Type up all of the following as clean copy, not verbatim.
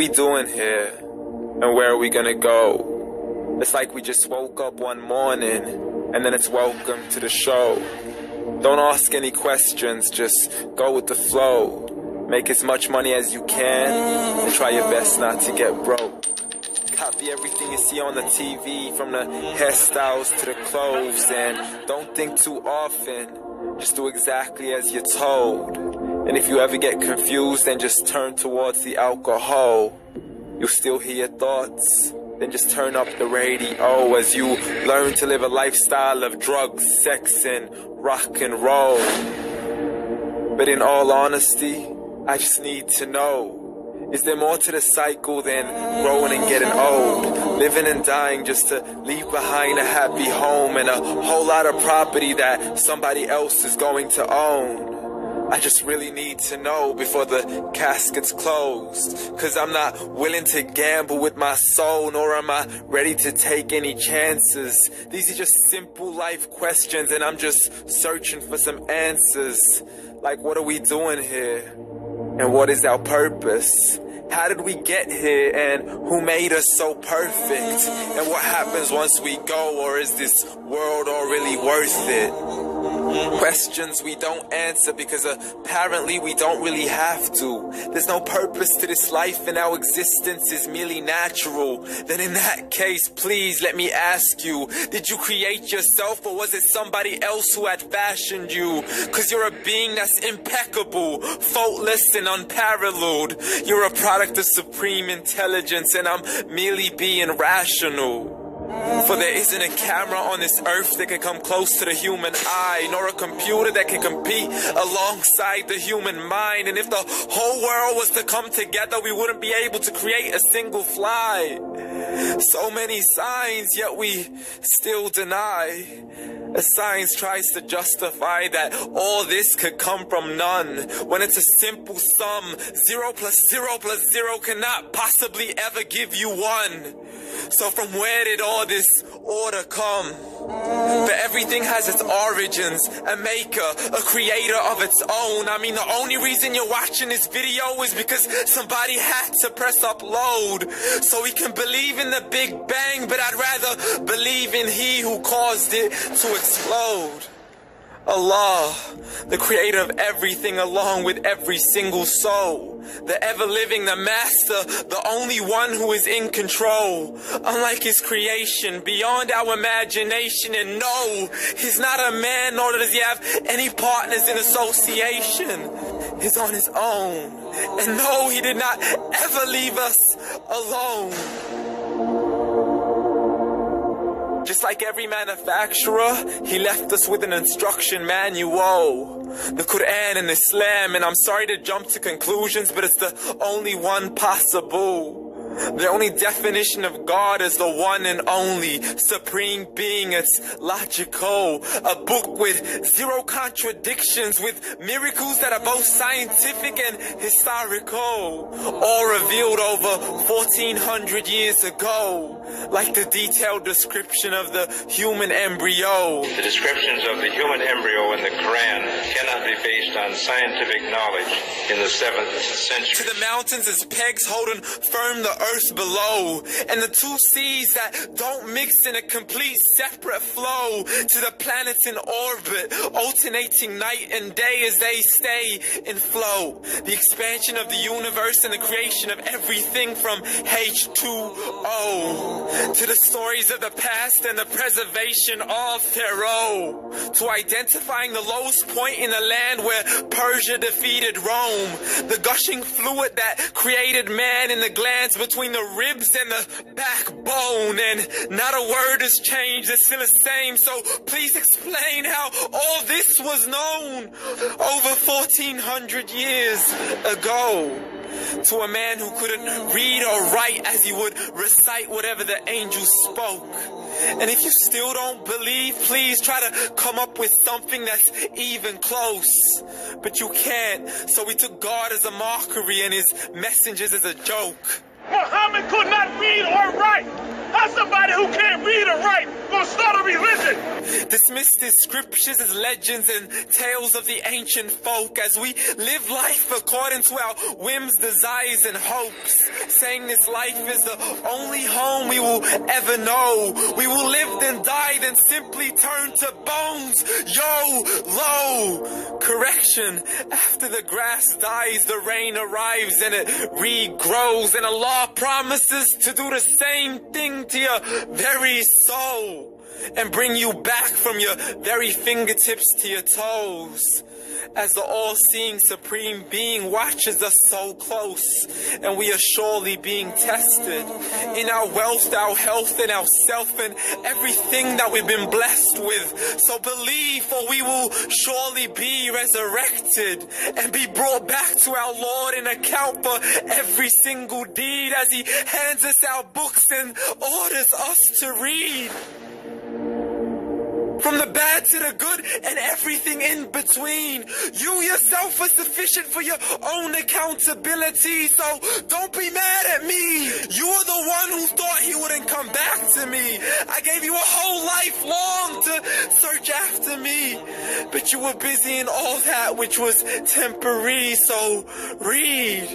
we doing here? And where are we gonna go? It's like we just woke up one morning and then it's welcome to the show. Don't ask any questions, just go with the flow. Make as much money as you can and try your best not to get broke. Copy everything you see on the TV, from the hairstyles to the clothes, and don't think too often, just do exactly as you're told. And if you ever get confused, then just turn towards the alcohol. You'll still hear your thoughts, then just turn up the radio as you learn to live a lifestyle of drugs, sex, and rock and roll. But in all honesty, I just need to know, is there more to the cycle than growing and getting old? Living and dying just to leave behind a happy home and a whole lot of property that somebody else is going to own. I just really need to know before the casket's closed, 'cause I'm not willing to gamble with my soul, nor am I ready to take any chances. These are just simple life questions and I'm just searching for some answers. Like, what are we doing here? And what is our purpose? How did we get here, and who made us so perfect? And what happens once we go, or is this world all really worth it? Questions we don't answer because apparently we don't really have to. There's no purpose to this life and our existence is merely natural. Then in that case, please let me ask you, did you create yourself, or was it somebody else who had fashioned you? 'Cause you're a being that's impeccable, faultless and unparalleled. You're a product of supreme intelligence and I'm merely being rational. For there isn't a camera on this earth that can come close to the human eye, nor a computer that can compete alongside the human mind. And if the whole world was to come together, we wouldn't be able to create a single fly. So many signs, yet we still deny. As science tries to justify that all this could come from none, when it's a simple sum. 0 plus 0 plus 0 cannot possibly ever give you 1. So from where did all this order come? But everything has its origins, a maker, a creator of its own. I mean, the only reason you're watching this video is because somebody had to press upload. So we can believe in the Big Bang, but I'd rather believe in He who caused it to explode. Allah, the creator of everything along with every single soul. The ever-living, the master, the only one who is in control. Unlike his creation, beyond our imagination. And no, he's not a man, nor does he have any partners in association. He's on his own. And no, he did not ever leave us alone. Just like every manufacturer, he left us with an instruction manual. The Quran and Islam, and I'm sorry to jump to conclusions, but it's the only one possible. The only definition of God is the one and only supreme being. It's logical. A book with 0 contradictions, with miracles that are both scientific and historical. All revealed over 1400 years ago. Like the detailed description of the human embryo. The descriptions of the human embryo in the Quran cannot be based on scientific knowledge in the 7th century. To the mountains as pegs holding firm the earth below, and the 2 seas that don't mix in a complete separate flow. To the planets in orbit, alternating night and day as they stay in flow. The expansion of the universe and the creation of everything from H2O. To the stories of the past and the preservation of Pharaoh. To identifying the lowest point in the land where Persia defeated Rome. The gushing fluid that created man in the glands between the ribs and the backbone. And not a word has changed, it's still the same. So please explain how all this was known over 1400 years ago. To a man who couldn't read or write, as he would recite whatever the angels spoke. And if you still don't believe, please try to come up with something that's even close. But you can't, so we took God as a mockery and his messengers as a joke. Muhammad could not read or write. How's somebody who can't read or write gonna start a religion? Dismissed as scriptures, as legends and tales of the ancient folk, as we live life according to our whims, desires, and hopes, saying this life is the only home we will ever know. We will live then die, then simply turn to bones. YOLO! Correction, after the grass dies, the rain arrives and it regrows, and Allah promises to do the same thing to your very soul and bring you back from your very fingertips to your toes, as the all-seeing supreme being watches us so close, and we are surely being tested in our wealth, our health, and our self, and everything that we've been blessed with. So believe, for we will surely be resurrected and be brought back to our Lord and account for every single deed, as He hands us our books and orders us to read. From the bad to the good and everything in between. You yourself are sufficient for your own accountability, so don't be mad at me. You are the one who thought He wouldn't come back to me. I gave you a whole life long to search after me, but you were busy in all that which was temporary. So read,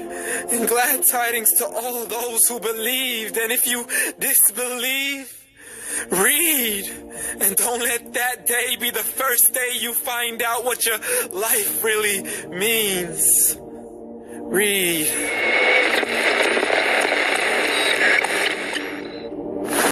and glad tidings to all those who believed. And if you disbelieve, read, and don't let that day be the first day you find out what your life really means. Read.